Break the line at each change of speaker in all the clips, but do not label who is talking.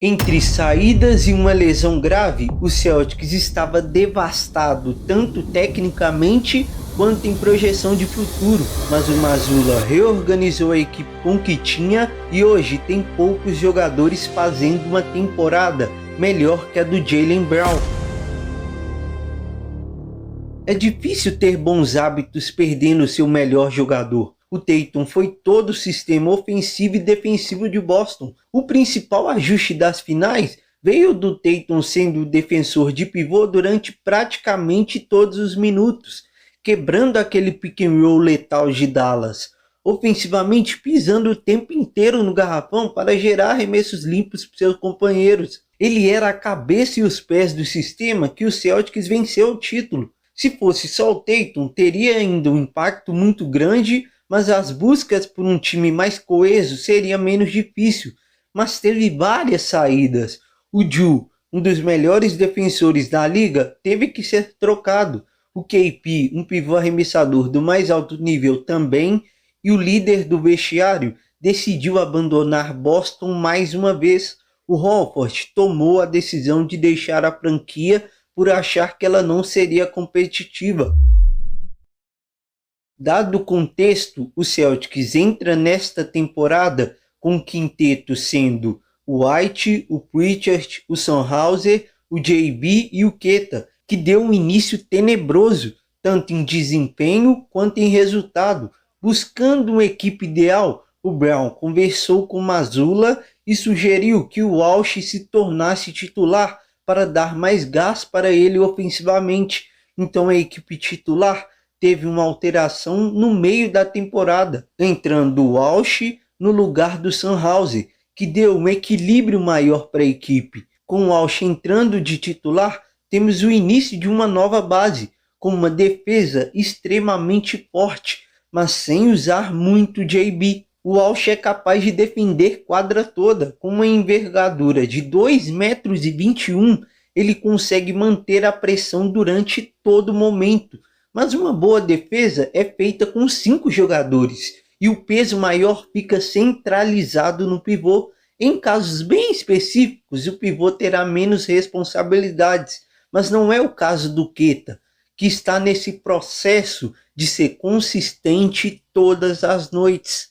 Entre saídas e uma lesão grave, o Celtics estava devastado tanto tecnicamente quanto em projeção de futuro, mas o Mazzulla reorganizou a equipe com o que tinha e hoje tem poucos jogadores fazendo uma temporada melhor que a do Jaylen Brown. É difícil ter bons hábitos perdendo seu melhor jogador. O Tatum foi todo o sistema ofensivo e defensivo de Boston. O principal ajuste das finais veio do Tatum sendo o defensor de pivô durante praticamente todos os minutos, quebrando aquele pick and roll letal de Dallas, ofensivamente pisando o tempo inteiro no garrafão para gerar arremessos limpos para seus companheiros. Ele era a cabeça e os pés do sistema que o Celtics venceu o título. Se fosse só o Tatum, teria ainda um impacto muito grande, mas as buscas por um time mais coeso seria menos difícil. Mas teve várias saídas. O Ju, um dos melhores defensores da liga, teve que ser trocado. O KP, um pivô arremessador do mais alto nível também, e o líder do vestiário decidiu abandonar Boston mais uma vez. O Horford tomou a decisão de deixar a franquia por achar que ela não seria competitiva. Dado o contexto, o Celtics entra nesta temporada com o quinteto sendo o White, o Pritchard, o Sandhauser, o JB e o Queta, que deu um início tenebroso, tanto em desempenho quanto em resultado. Buscando uma equipe ideal, o Brown conversou com Mazzulla e sugeriu que o Walsh se tornasse titular para dar mais gás para ele ofensivamente. Então a equipe titular teve uma alteração no meio da temporada, entrando o Walsh no lugar do Sandhauser, que deu um equilíbrio maior para a equipe. Com o Walsh entrando de titular, temos o início de uma nova base, com uma defesa extremamente forte, mas sem usar muito JB. O Walsh é capaz de defender quadra toda, com uma envergadura de 2,21 m, ele consegue manter a pressão durante todo o momento. Mas uma boa defesa é feita com 5 jogadores e o peso maior fica centralizado no pivô. Em casos bem específicos, o pivô terá menos responsabilidades, mas não é o caso do Queta, que está nesse processo de ser consistente todas as noites.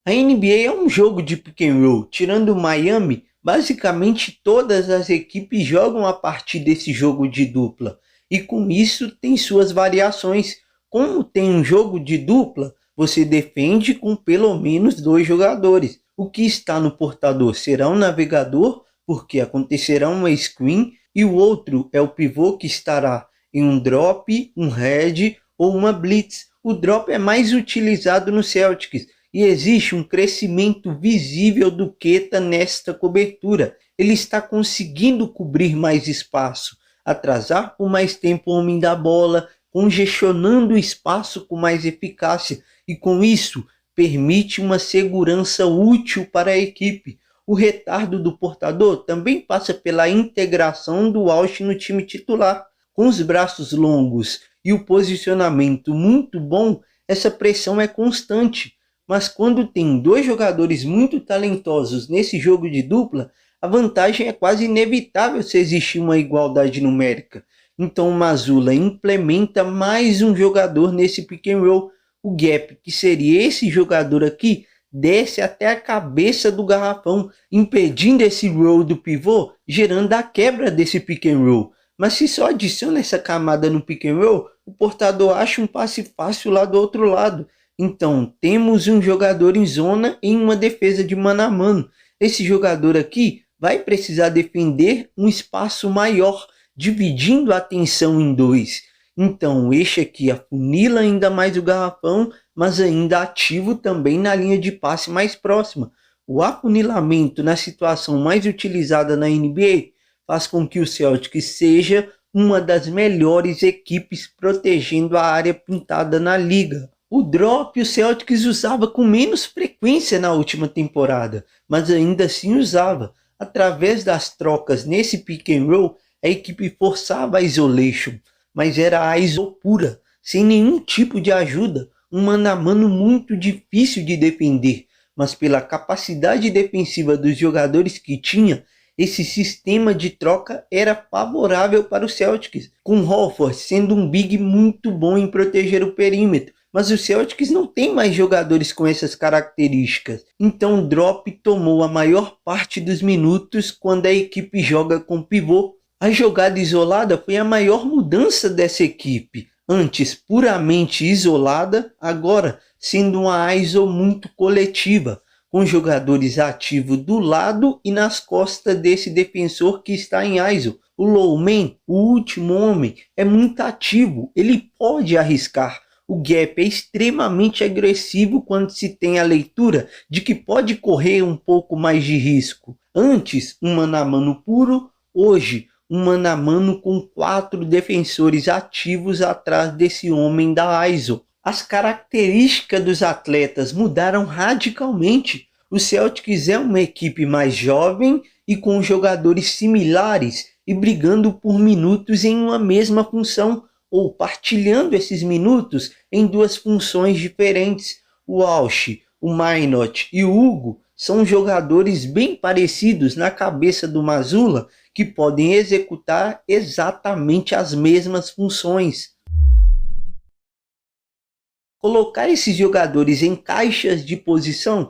A NBA é um jogo de pick and roll, tirando o Miami, basicamente todas as equipes jogam a partir desse jogo de dupla, e com isso tem suas variações. Como tem um jogo de dupla, você defende com pelo menos 2 jogadores. O que está no portador será um navegador, porque acontecerá uma screen, e o outro é o pivô que estará em um drop, um head ou uma blitz. O drop é mais utilizado no Celtics, e existe um crescimento visível do Queta nesta cobertura. Ele está conseguindo cobrir mais espaço, atrasar por mais tempo o homem da bola, congestionando o espaço com mais eficácia, e com isso permite uma segurança útil para a equipe. O retardo do portador também passa pela integração do Walsh no time titular. Com os braços longos e o posicionamento muito bom, essa pressão é constante. Mas quando tem 2 jogadores muito talentosos nesse jogo de dupla, a vantagem é quase inevitável se existir uma igualdade numérica. Então o Mazzulla implementa mais um jogador nesse pick and roll. O gap, que seria esse jogador aqui, desce até a cabeça do garrafão, impedindo esse roll do pivô, gerando a quebra desse pick and roll. Mas se só adiciona essa camada no pick and roll, o portador acha um passe fácil lá do outro lado. Então, temos um jogador em zona em uma defesa de mano a mano. Esse jogador aqui vai precisar defender um espaço maior, dividindo a atenção em 2. Então, este aqui afunila ainda mais o garrafão, mas ainda ativo também na linha de passe mais próxima. O afunilamento na situação mais utilizada na NBA faz com que o Celtics seja uma das melhores equipes protegendo a área pintada na liga. O drop o Celtics usava com menos frequência na última temporada, mas ainda assim usava. Através das trocas nesse pick and roll, a equipe forçava a isolation, mas era a ISO pura, sem nenhum tipo de ajuda, um mano a mano muito difícil de defender. mas pela capacidade defensiva dos jogadores que tinha, esse sistema de troca era favorável para o Celtics, com Horford sendo um big muito bom em proteger o perímetro. Mas o Celtics não tem mais jogadores com essas características. Então o Drop tomou a maior parte dos minutos quando a equipe joga com pivô. A jogada isolada foi a maior mudança dessa equipe. Antes puramente isolada, agora sendo uma ISO muito coletiva, com jogadores ativos do lado e nas costas desse defensor que está em ISO. O low man, o último homem, é muito ativo, ele pode arriscar. O gap é extremamente agressivo quando se tem a leitura de que pode correr um pouco mais de risco. Antes, um mano a mano puro, hoje, um mano a mano com 4 defensores ativos atrás desse homem da ISO. As características dos atletas mudaram radicalmente. O Celtics é uma equipe mais jovem e com jogadores similares e brigando por minutos em uma mesma função, ou partilhando esses minutos em 2 funções diferentes. O Walsh, o Minot e o Hugo são jogadores bem parecidos na cabeça do Mazzulla, que podem executar exatamente as mesmas funções. Colocar esses jogadores em caixas de posição,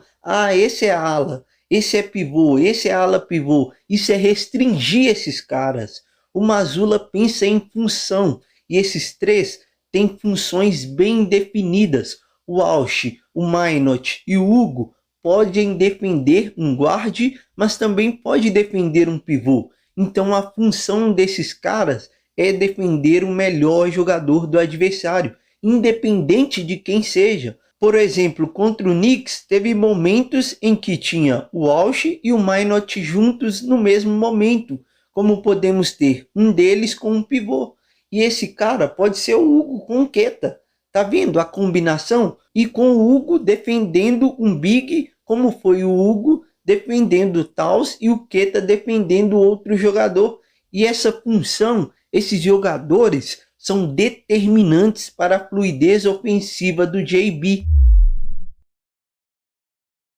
esse é ala, esse é pivô, esse é ala pivô, isso é restringir esses caras. O Mazzulla pensa em função, e esses 3 têm funções bem definidas. O Walsh, o Minot e o Hugo podem defender um guard, mas também pode defender um pivô. Então a função desses caras é defender o melhor jogador do adversário, independente de quem seja. Por exemplo, contra o Knicks, teve momentos em que tinha o Walsh e o Minot juntos no mesmo momento, como podemos ter um deles com um pivô. E esse cara pode ser o Hugo com o Queta. Tá vendo a combinação? E com o Hugo defendendo um big, como foi o Hugo defendendo o Towns e o Queta defendendo outro jogador. E essa função, esses jogadores são determinantes para a fluidez ofensiva do JB.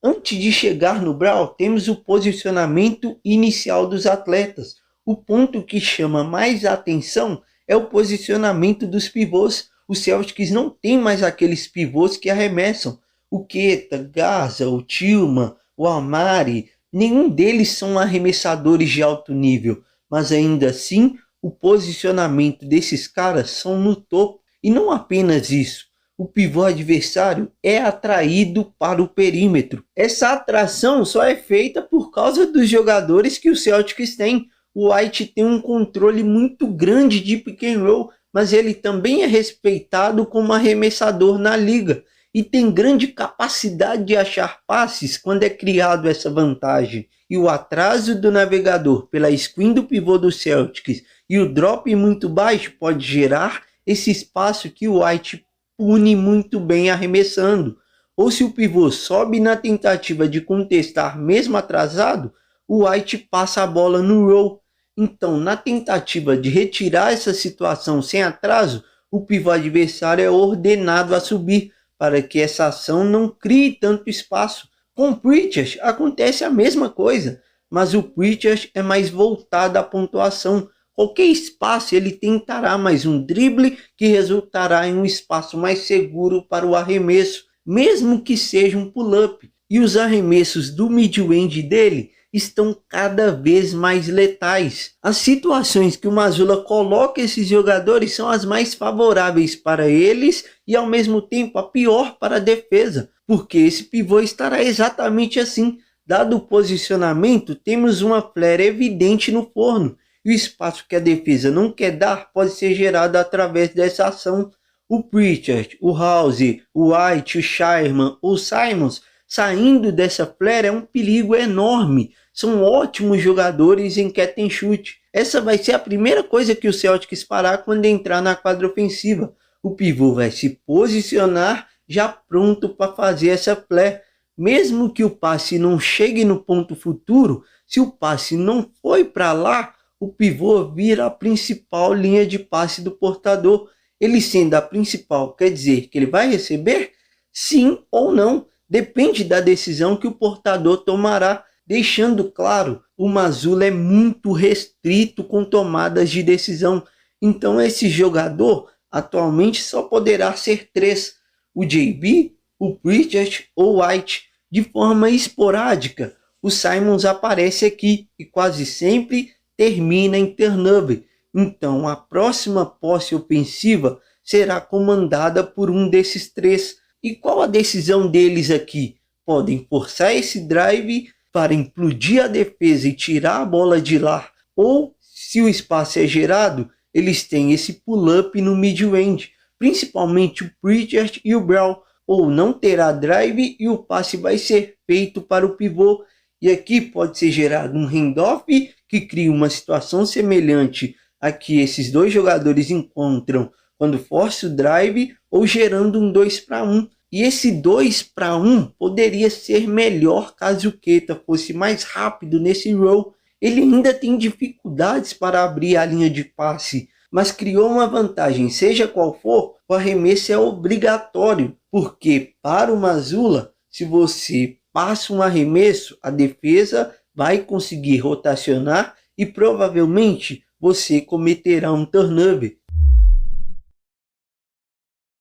Antes de chegar no Brown, temos o posicionamento inicial dos atletas. O ponto que chama mais atenção é o posicionamento dos pivôs. O Celtics não tem mais aqueles pivôs que arremessam. O Queta, Garza, o Tillman, o Amari, nenhum deles são arremessadores de alto nível, mas ainda assim o posicionamento desses caras são no topo. E não apenas isso, o pivô adversário é atraído para o perímetro. Essa atração só é feita por causa dos jogadores que o Celtics tem. O White tem um controle muito grande de pick and roll, mas ele também é respeitado como arremessador na liga e tem grande capacidade de achar passes quando é criado essa vantagem. E o atraso do navegador pela screen do pivô do Celtics e o drop muito baixo pode gerar esse espaço que o White pune muito bem arremessando. Ou se o pivô sobe na tentativa de contestar mesmo atrasado, o White passa a bola no roll. Então, na tentativa de retirar essa situação sem atraso, o pivô adversário é ordenado a subir para que essa ação não crie tanto espaço. Com o Pritchard acontece a mesma coisa, mas o Pritchard é mais voltado à pontuação. Qualquer espaço ele tentará mais um drible que resultará em um espaço mais seguro para o arremesso, mesmo que seja um pull-up. E os arremessos do mid-range dele estão cada vez mais letais. As situações que o Mazzulla coloca esses jogadores são as mais favoráveis para eles e ao mesmo tempo a pior para a defesa, porque esse pivô estará exatamente assim. Dado o posicionamento, temos uma flare evidente no forno e o espaço que a defesa não quer dar pode ser gerado através dessa ação. O Pritchard, o House, o White, o Sherman ou Simons saindo dessa flare é um perigo enorme. São ótimos jogadores em catch and shoot. Essa vai ser a primeira coisa que o Celtics parar quando entrar na quadra ofensiva. O pivô vai se posicionar já pronto para fazer essa flare. Mesmo que o passe não chegue no ponto futuro, se o passe não foi para lá, o pivô vira a principal linha de passe do portador. Ele sendo a principal, quer dizer que ele vai receber? Sim ou não. depende da decisão que o portador tomará, deixando claro, o Mazzulla é muito restrito com tomadas de decisão. Então esse jogador atualmente só poderá ser 3, o JB, o Pritchard ou White. De forma esporádica, o Simons aparece aqui e quase sempre termina em turnover. Então a próxima posse ofensiva será comandada por um desses 3. E qual a decisão deles aqui? Podem forçar esse drive para implodir a defesa e tirar a bola de lá, ou se o espaço é gerado, eles têm esse pull-up no mid-range, principalmente o Pritchard e o Brown, ou não terá drive e o passe vai ser feito para o pivô, e aqui pode ser gerado um handoff que cria uma situação semelhante a que esses dois jogadores encontram quando força o drive, ou gerando um 2 para 1. E esse 2 para 1 poderia ser melhor caso o Queta fosse mais rápido nesse roll. Ele ainda tem dificuldades para abrir a linha de passe, mas criou uma vantagem. Seja qual for, o arremesso é obrigatório, porque para o Mazzulla, se você passa um arremesso, a defesa vai conseguir rotacionar e provavelmente você cometerá um turnover.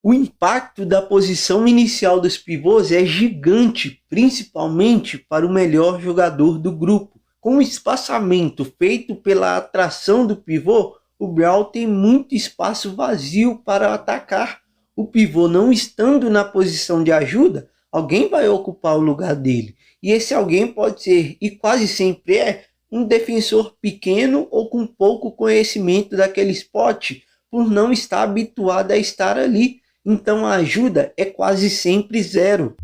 O impacto da posição inicial dos pivôs é gigante, principalmente para o melhor jogador do grupo. Com o espaçamento feito pela atração do pivô, o Brown tem muito espaço vazio para atacar. O pivô não estando na posição de ajuda, alguém vai ocupar o lugar dele. E esse alguém pode ser, e quase sempre é, um defensor pequeno ou com pouco conhecimento daquele spot, por não estar habituado a estar ali. Então a ajuda é quase sempre 0.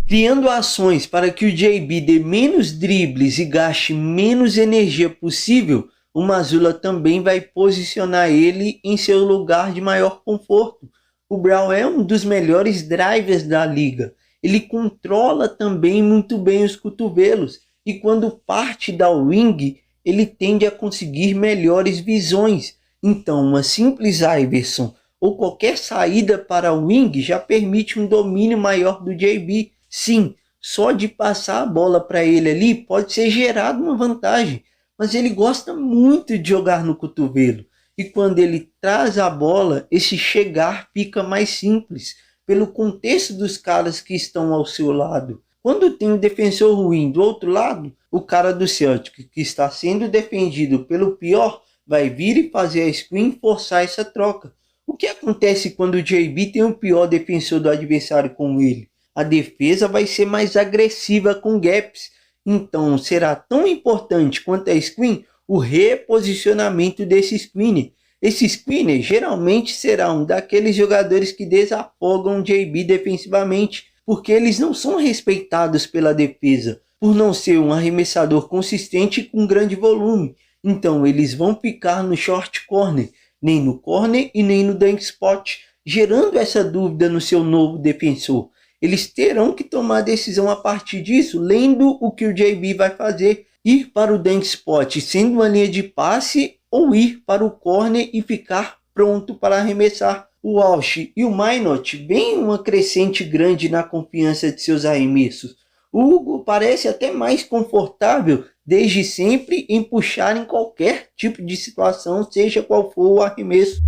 Criando ações para que o JB dê menos dribles e gaste menos energia possível, o Mazzulla também vai posicionar ele em seu lugar de maior conforto. O Brown é um dos melhores drivers da liga. Ele controla também muito bem os cotovelos e quando parte da wing, ele tende a conseguir melhores visões. Então uma simples Iverson ou qualquer saída para o wing já permite um domínio maior do JB. Sim, só de passar a bola para ele ali pode ser gerado uma vantagem, mas ele gosta muito de jogar no cotovelo. E quando ele traz a bola, esse chegar fica mais simples, pelo contexto dos caras que estão ao seu lado. Quando tem um defensor ruim do outro lado, o cara do Celtic, que está sendo defendido pelo pior, vai vir e fazer a screen e forçar essa troca. O que acontece quando o JB tem o pior defensor do adversário com ele? A defesa vai ser mais agressiva com gaps. Então será tão importante quanto a screen o reposicionamento desse screener. Esse screener geralmente será um daqueles jogadores que desafogam o JB defensivamente, porque eles não são respeitados pela defesa, por não ser um arremessador consistente com grande volume. Então eles vão ficar no short corner, nem no corner e nem no dunk spot, gerando essa dúvida no seu novo defensor. Eles terão que tomar a decisão a partir disso, lendo o que o JB vai fazer, ir para o dunk spot sendo uma linha de passe ou ir para o corner e ficar pronto para arremessar. O Walsh e o Minot vêm uma crescente grande na confiança de seus arremessos. O Hugo parece até mais confortável desde sempre em puxar em qualquer tipo de situação, seja qual for o arremesso.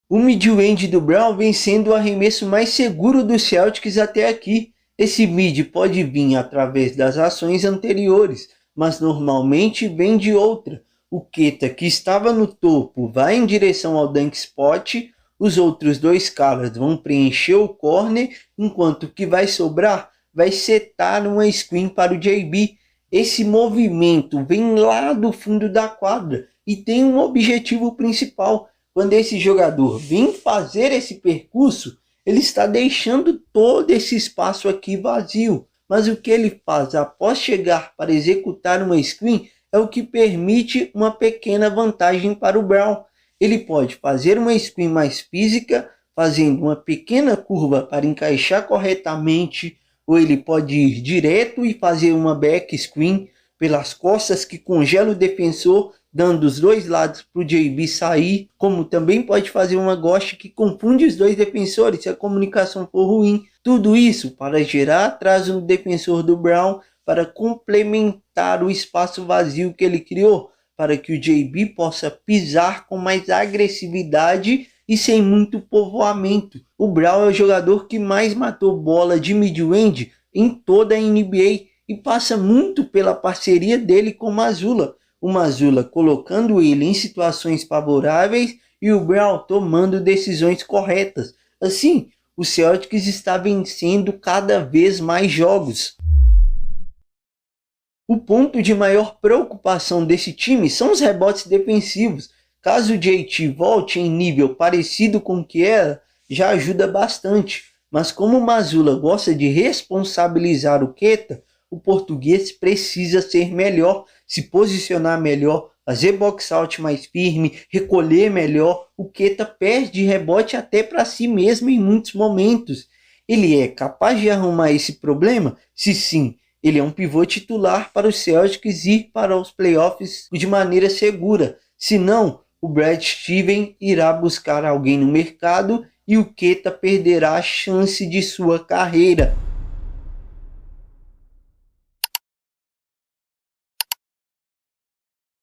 O mid-range do Brown vem sendo o arremesso mais seguro dos Celtics até aqui. Esse mid pode vir através das ações anteriores, mas normalmente vem de outra. O Queta, que estava no topo, vai em direção ao dunk spot, os outros dois caras vão preencher o corner, enquanto o que vai sobrar vai setar uma screen para o JB. Esse movimento vem lá do fundo da quadra e tem um objetivo principal. Quando esse jogador vem fazer esse percurso, ele está deixando todo esse espaço aqui vazio. Mas o que ele faz após chegar para executar uma screen é o que permite uma pequena vantagem para o Brown. Ele pode fazer uma screen mais física, fazendo uma pequena curva para encaixar corretamente, ou ele pode ir direto e fazer uma back screen pelas costas que congela o defensor, dando os dois lados para o JB sair, como também pode fazer uma ghost que confunde os dois defensores se a comunicação for ruim. Tudo isso para gerar atraso no defensor do Brown, para complementar o espaço vazio que ele criou, para que o JB possa pisar com mais agressividade e sem muito povoamento. O Brown é o jogador que mais matou bola de mid-range em toda a NBA e passa muito pela parceria dele com o Mazzulla. O Mazzulla colocando ele em situações favoráveis e o Brown tomando decisões corretas. Assim, o Celtics está vencendo cada vez mais jogos. O ponto de maior preocupação desse time são os rebotes defensivos. Caso o JT volte em nível parecido com o que era, já ajuda bastante. Mas como o Mazzulla gosta de responsabilizar o Queta, o português precisa ser melhor, se posicionar melhor, fazer box out mais firme, recolher melhor. O Queta perde rebote até para si mesmo em muitos momentos. Ele é capaz de arrumar esse problema? Se sim, ele é um pivô titular para os Celtics ir para os playoffs de maneira segura. Se não, o Brad Stevens irá buscar alguém no mercado e o Queta perderá a chance de sua carreira.